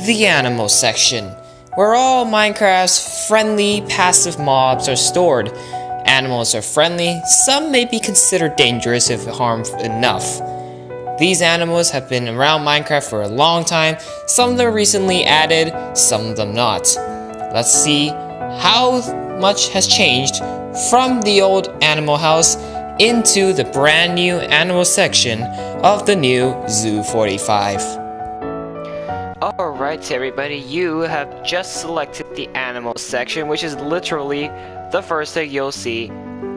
the animal section, where all Minecraft's friendly passive mobs are stored. Animals are friendly, some may be considered dangerous if harmed enough. These animals have been around Minecraft for a long time, some of them recently added, some of them not. Let's see how much has changed from the old animal house into the brand new animal section of the new Zoo45. Alright everybody, you have just selected the animal section, which is literally the first thing you'll see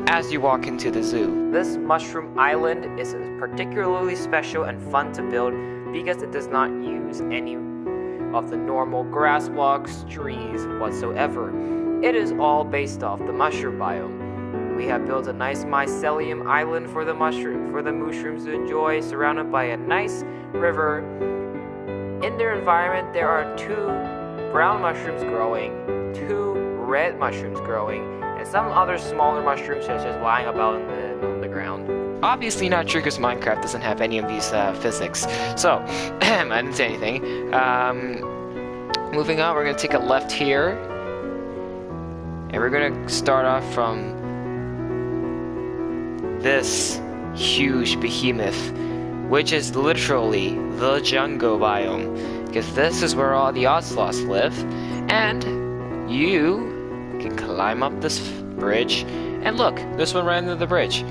as you walk into the zoo. This mushroom island is particularly special and fun to build because it does not use any of the normal grass blocks, trees whatsoever. It is all based off the mushroom biome. We have built a nice mycelium island for the mushrooms to enjoy, surrounded by a nice river. In their environment, there are 2 brown mushrooms growing, 2 red mushrooms growing, and some other smaller mushrooms just lying about on the ground. Obviously not true because Minecraft doesn't have any of these physics. So, I didn't say anything. Moving on, we're going to take a left here. And we're going to start off from this huge behemoth, which is literally the jungle biome, because this is where all the ocelots live, and you can climb up this bridge, and look, there's one right under the bridge,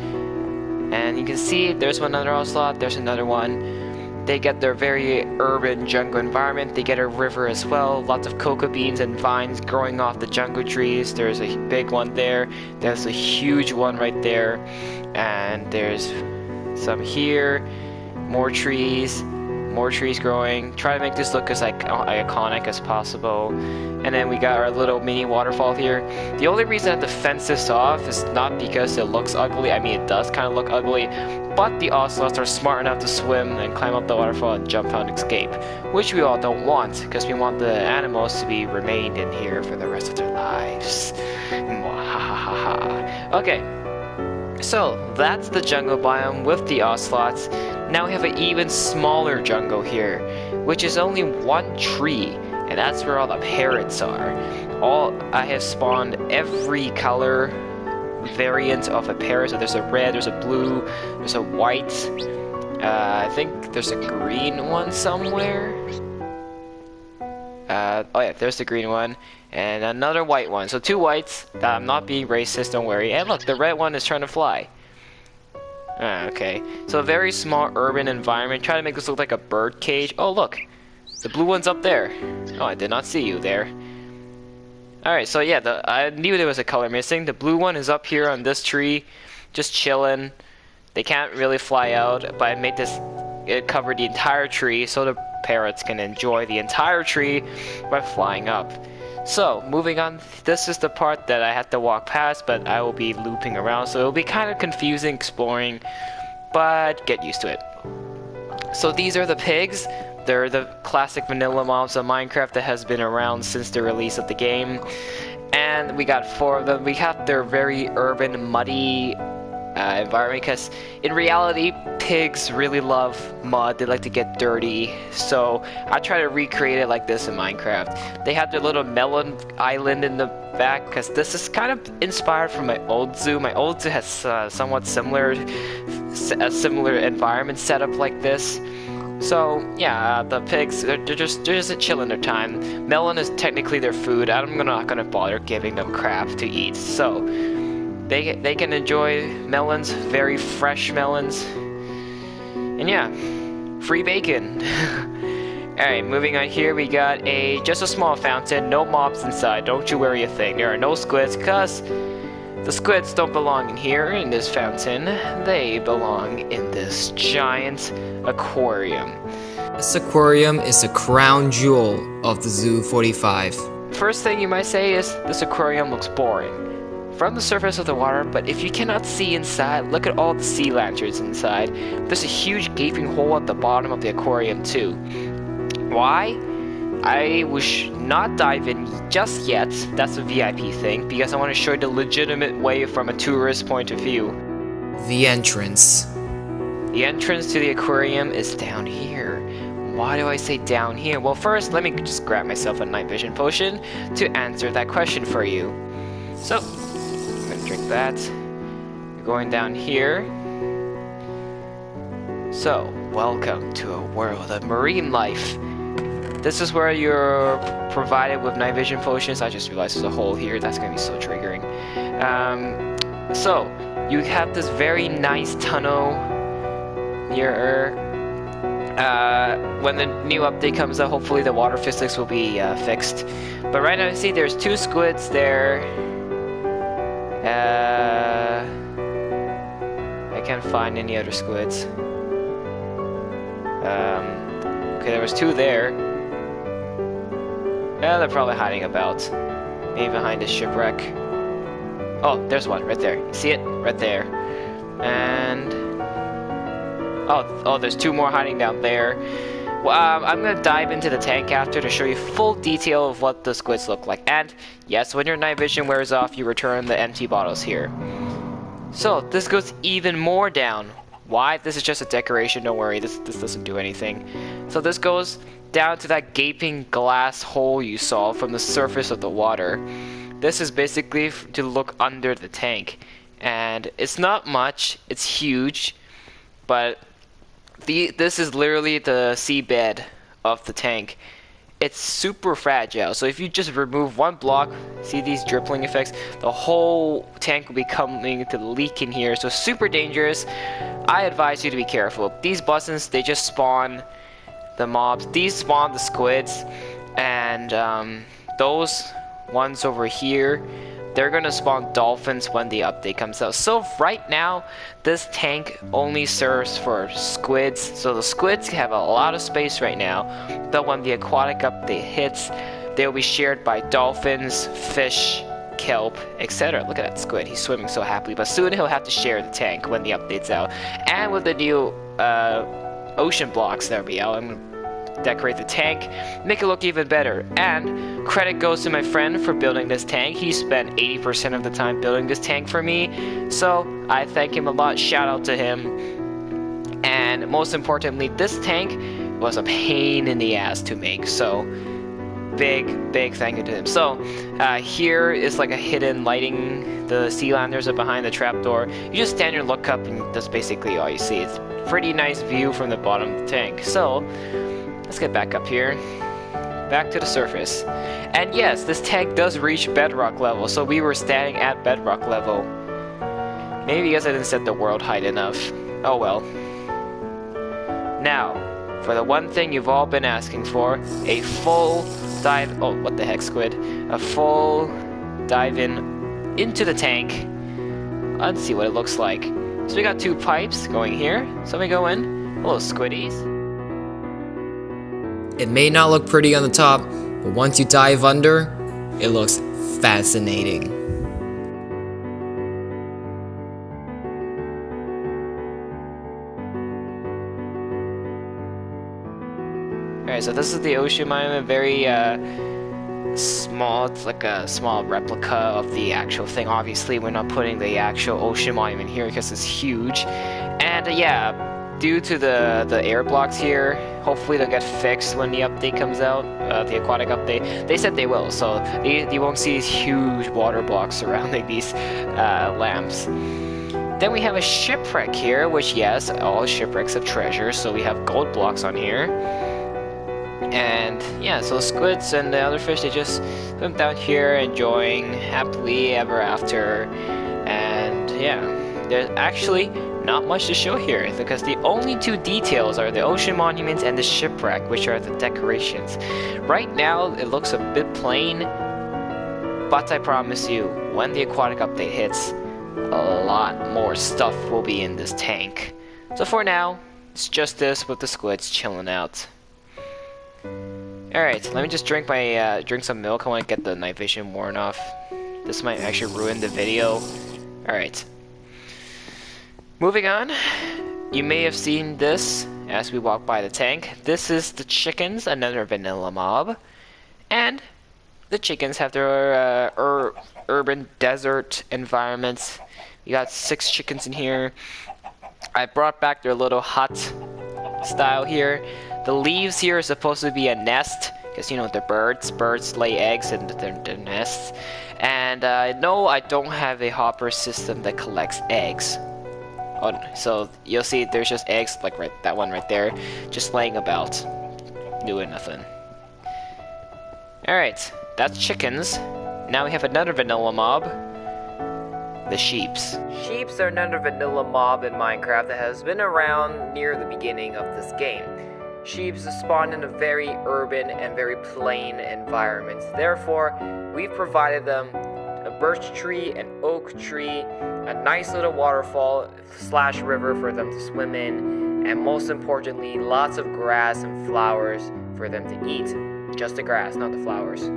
and you can see there's one other ocelot, there's another one. They get their very urban jungle environment. They get a river as well, lots of cocoa beans and vines growing off the jungle trees. There's a big one there, there's a huge one right there, and there's some here. More trees growing. Try to make this look as iconic as possible. And then we got our little mini waterfall here. The only reason I have to fence this off is not because it looks ugly. I mean, it does kind of look ugly, but the ocelots are smart enough to swim and climb up the waterfall and jump out and escape, which we all don't want, because we want the animals to be remained in here for the rest of their lives. Okay. So, that's the jungle biome with the ocelots. Now we have an even smaller jungle here, which is only 1 tree, and that's where all the parrots are. I have spawned every color variant of a parrot. So there's a red, there's a blue, there's a white, I think there's a green one somewhere. Oh yeah, there's the green one, and another white one. So 2 whites. I'm not being racist, don't worry. And look, the red one is trying to fly. Okay, so a very small urban environment. Try to make this look like a bird cage. Oh look, the blue one's up there. Oh, I did not see you there. Alright, so yeah, I knew there was a color missing. The blue one is up here on this tree, just chilling. They can't really fly out, but I made it cover the entire tree so the parrots can enjoy the entire tree by flying up. So, moving on, this is the part that I had to walk past, but I will be looping around, so it'll be kind of confusing exploring, but get used to it. So these are the pigs. They're the classic vanilla mobs of Minecraft that has been around since the release of the game. And we got 4 of them. We have their very urban, muddy environment, because in reality pigs really love mud. They like to get dirty, so I try to recreate it like this in Minecraft. They have their little melon island in the back, because this is kind of inspired from my old zoo. My old zoo has somewhat similar environment setup like this. So yeah, the pigs, they're just chilling their time. Melon is technically their food. I'm not gonna bother giving them crap to eat, so they can enjoy melons, very fresh melons. And yeah, free bacon. Alright, moving on here, we got just a small fountain, no mobs inside, don't you worry a thing. There are no squids, because the squids don't belong in here, in this fountain. They belong in this giant aquarium. This aquarium is the crown jewel of the Zoo45. First thing you might say is, this aquarium looks boring from the surface of the water, but if you cannot see inside, look at all the sea lanterns inside. There's a huge gaping hole at the bottom of the aquarium too. Why? I will not dive in just yet, that's a VIP thing, because I want to show you the legitimate way from a tourist point of view. The entrance. The entrance to the aquarium is down here. why do I say down here? Well, first, let me just grab myself a night vision potion to answer that question for you. So, I'm gonna drink that. You're going down here. So, welcome to a world of marine life. This is where you're provided with night vision potions. I just realized there's a hole here. That's gonna be so triggering. So, you have this very nice tunnel near when the new update comes out, hopefully the water physics will be fixed. But right now, you see there's 2 squids there. I can't find any other squids. Okay, there was 2 there. Yeah, they're probably hiding about. Maybe behind this shipwreck. Oh, there's one right there. You see it? Right there. And oh, there's 2 more hiding down there. Well, I'm gonna dive into the tank after to show you full detail of what the squids look like. And yes, when your night vision wears off, you return the empty bottles here. So this goes even more down. Why? This is just a decoration. Don't worry, this doesn't do anything. So this goes down to that gaping glass hole you saw from the surface of the water. This is basically to look under the tank, and it's not much. It's huge, but this is literally the seabed of the tank. It's super fragile, so if you just remove one block, see these dripping effects, the whole tank will be coming to leak in here, so super dangerous. I advise you to be careful. These buttons, they just spawn the mobs. These spawn the squids, and those ones over here, they're gonna spawn dolphins when the update comes out. So right now, this tank only serves for squids. So the squids have a lot of space right now. But when the aquatic update hits, they'll be shared by dolphins, fish, kelp, etc. Look at that squid. He's swimming so happily. But soon he'll have to share the tank when the update's out. And with the new ocean blocks that'll be out, I'm gonna decorate the tank, make it look even better. And credit goes to my friend for building this tank. He spent 80% of the time building this tank for me, so I thank him a lot. Shout out to him. And most importantly, this tank was a pain in the ass to make, so big thank you to him. So here is like a hidden lighting. The sea landers are behind the trapdoor. You just stand and look up, and that's basically all you see. It's a pretty nice view from the bottom of the tank. So let's get back up here, back to the surface. And yes, this tank does reach bedrock level, so we were standing at bedrock level. Maybe because I didn't set the world height enough. Oh well. Now, for the one thing you've all been asking for, a full dive, oh what the heck squid, a full dive into the tank. Let's see what it looks like. So we got 2 pipes going here, so we go in. Hello squiddies. It may not look pretty on the top, but once you dive under, it looks fascinating. Alright, so this is the ocean monument, very small. It's like a small replica of the actual thing. Obviously, we're not putting the actual ocean monument here because it's huge. And yeah, due to the air blocks here, hopefully they'll get fixed when the update comes out, the aquatic update. They said they will, so you won't see these huge water blocks surrounding these lamps. Then we have a shipwreck here, which yes, all shipwrecks have treasures, so we have gold blocks on here. And yeah, so the squids and the other fish, they just swim down here enjoying happily ever after. And yeah, there's actually not much to show here because the only 2 details are the ocean monuments and the shipwreck, which are the decorations. Right now it looks a bit plain, but I promise you, when the aquatic update hits, a lot more stuff will be in this tank. So for now, it's just this with the squids chilling out. Alright, let me just drink some milk. I want to get the night vision worn off. This might actually ruin the video. Alright. Moving on, you may have seen this as we walk by the tank. This is the chickens, another vanilla mob. And the chickens have their urban desert environments. You got 6 chickens in here. I brought back their little hut. style here. The leaves here are supposed to be a nest, because you know the birds lay eggs in their nests. And no, I don't have a hopper system that collects eggs. Oh, so you'll see there's just eggs like that one right there, just laying about, doing nothing. Alright, that's chickens. Now we have another vanilla mob, the sheeps. Sheeps are another vanilla mob in Minecraft that has been around near the beginning of this game. Sheeps spawn in a very urban and very plain environments. Therefore, we've provided them a birch tree, an oak tree, a nice little waterfall / river for them to swim in, and most importantly, lots of grass and flowers for them to eat. Just the grass, not the flowers.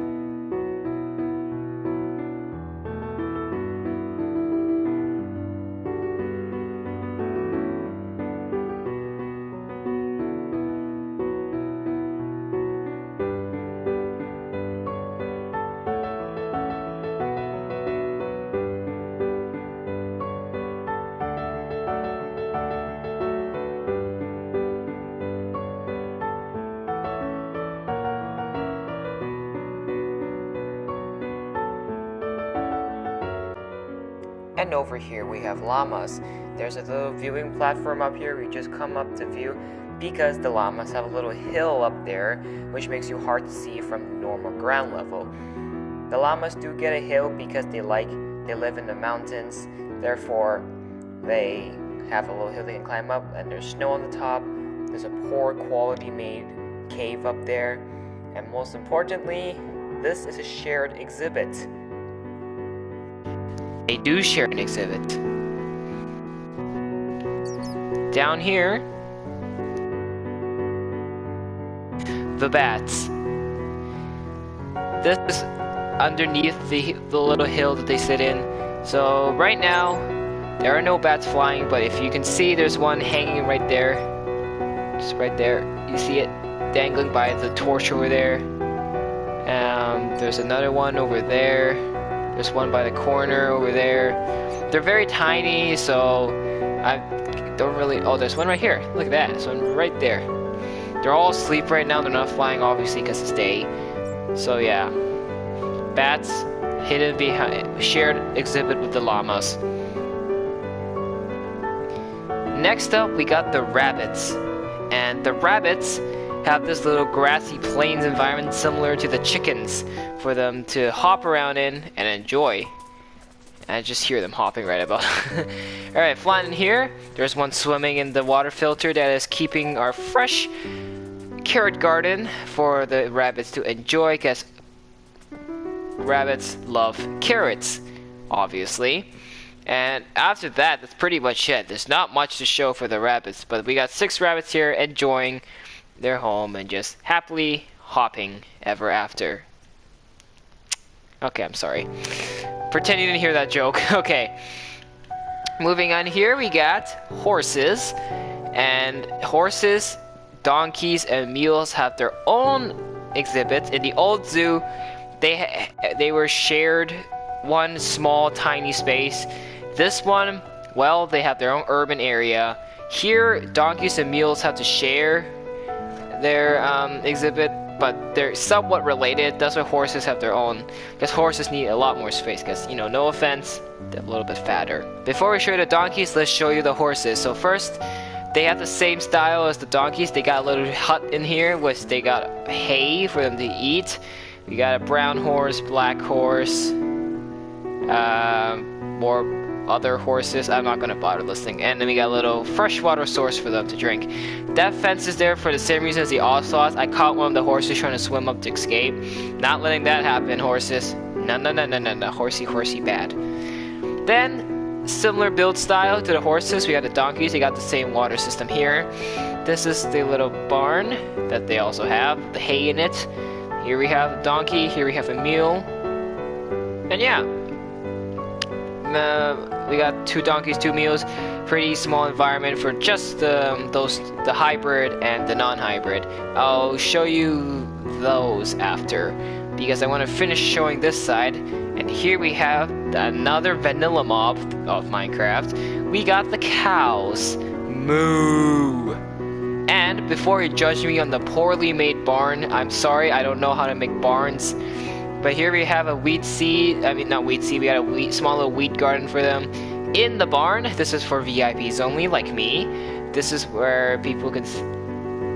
And over here we have llamas. There's a little viewing platform up here. We just come up to view because the llamas have a little hill up there, which makes you hard to see from normal ground level. The llamas do get a hill because they live in the mountains. Therefore, they have a little hill they can climb up, and there's snow on the top. There's a poor quality made cave up there, and most importantly, this is a shared exhibit. They do share an exhibit. Down here, the bats. This is underneath the little hill that they sit in. So right now, there are no bats flying, but if you can see, there's one hanging right there. Just right there. You see it dangling by the torch over there. There's another one over there. There's one by the corner over there. They're very tiny, so I don't really... Oh, there's one right here. Look at that. There's one right there. They're all asleep right now. They're not flying, obviously, because it's day. So, yeah. Bats hidden behind... Shared exhibit with the llamas. Next up, we got the rabbits. And the rabbits have this little grassy plains environment similar to the chickens for them to hop around in and enjoy. I just hear them hopping right about. Alright, flying in here, there's one swimming in the water filter that is keeping our fresh carrot garden for the rabbits to enjoy, because rabbits love carrots, obviously. And after that, that's pretty much it. There's not much to show for the rabbits, but we got 6 rabbits here enjoying their home and just happily hopping ever after. Okay, I'm sorry. Pretend you didn't hear that joke. Okay. Moving on here, we got horses. And horses, donkeys, and mules have their own exhibits. In the old zoo, they were shared one small, tiny space. This one, well, they have their own urban area. Here, donkeys and mules have to share their exhibit, but they're somewhat related. That's why horses have their own, because horses need a lot more space, because, you know, no offense, they're a little bit fatter. Before we show you the donkeys, let's show you the horses. So first, they have the same style as the donkeys. They got a little hut in here, which they got hay for them to eat. We got a brown horse, black horse, more other horses. I'm not gonna bother listing. And then we got a little freshwater source for them to drink. That fence is there for the same reason as the ocelots. I caught one of the horses trying to swim up to escape. Not letting that happen, horses. No, no, no, no, no, no. Horsey bad. Then, similar build style to the horses, we got the donkeys. They got the same water system here. This is the little barn that they also have, the hay in it. Here we have a donkey, here we have a mule. And yeah, we got 2 donkeys, 2 mules. Pretty small environment for just the hybrid and the non-hybrid. I'll show you those after, because I want to finish showing this side. And here we have another vanilla mob of Minecraft. We got the cows. Moo! And And before you judge me on the poorly made barn, I'm sorry, I don't know how to make barns. But here we have a wheat seed, not wheat seed, we got a small little wheat garden for them. In the barn, this is for VIPs only, like me. This is where people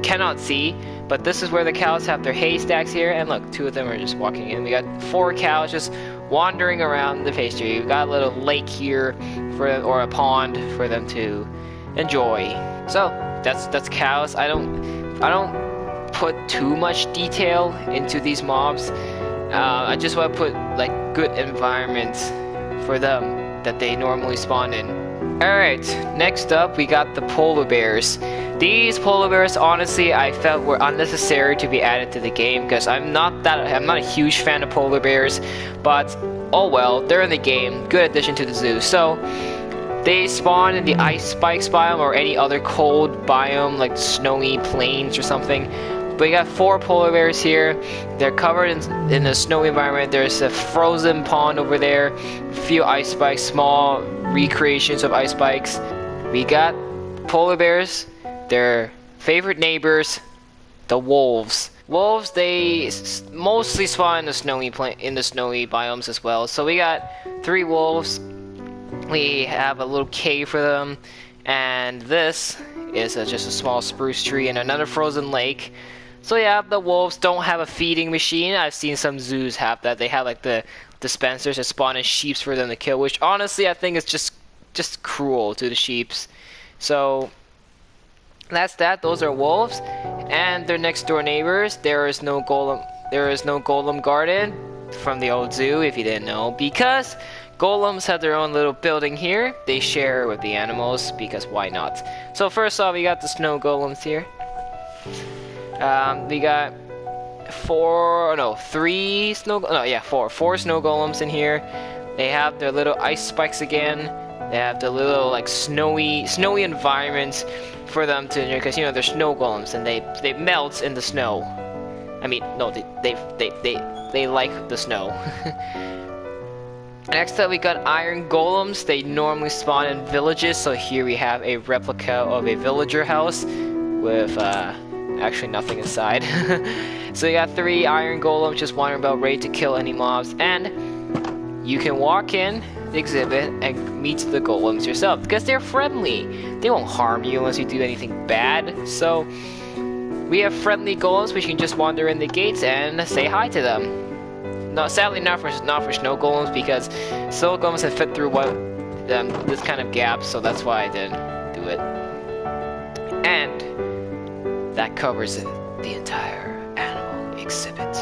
cannot see, but this is where the cows have their haystacks here. And look, 2 of them are just walking in. We got 4 cows just wandering around the pastry. We've got a little lake here, or a pond for them to enjoy. So that's cows. I don't put too much detail into these mobs. I just want to put like good environments for them that they normally spawn in. Alright, next up we got the polar bears. These polar bears, honestly, I felt were unnecessary to be added to the game because I'm not a huge fan of polar bears, but oh well, they're in the game. Good addition to the zoo. So they spawn in the ice spikes biome or any other cold biome like snowy plains or something. But we got 4 polar bears here. They're covered in a snowy environment. There's a frozen pond over there, a few ice spikes, small recreations of ice spikes. We got polar bears, their favorite neighbors, the wolves. Wolves, they mostly spawn in the snowy biomes as well. So we got 3 wolves. We have a little cave for them, and this is just a small spruce tree and another frozen lake. So yeah, the wolves don't have a feeding machine. I've seen some zoos have that. They have like the dispensers that spawn in sheeps for them to kill, which honestly I think is just cruel to the sheeps. So that's that. Those are wolves, and their next door neighbors. There is no golem garden from the old zoo, if you didn't know, because golems have their own little building here. They share with the animals because why not? So first off, we got the snow golems here. We got 4 snow golems in here. They have their little ice spikes again. They have the little like snowy environments for them to, because you know they're snow golems and they melt in the snow. I mean, no, they like the snow. Next up, we got iron golems. They normally spawn in villages, so here we have a replica of a villager house with actually nothing inside. So you got 3 iron golems just wandering about, ready to kill any mobs, and you can walk in the exhibit and meet the golems yourself because they're friendly. They won't harm you unless you do anything bad. So we have friendly golems which you can just wander in the gates and say hi to them. No, sadly not for snow golems, because snow golems have fit through this kind of gap, so that's why I didn't do it. And that covers the entire animal exhibit.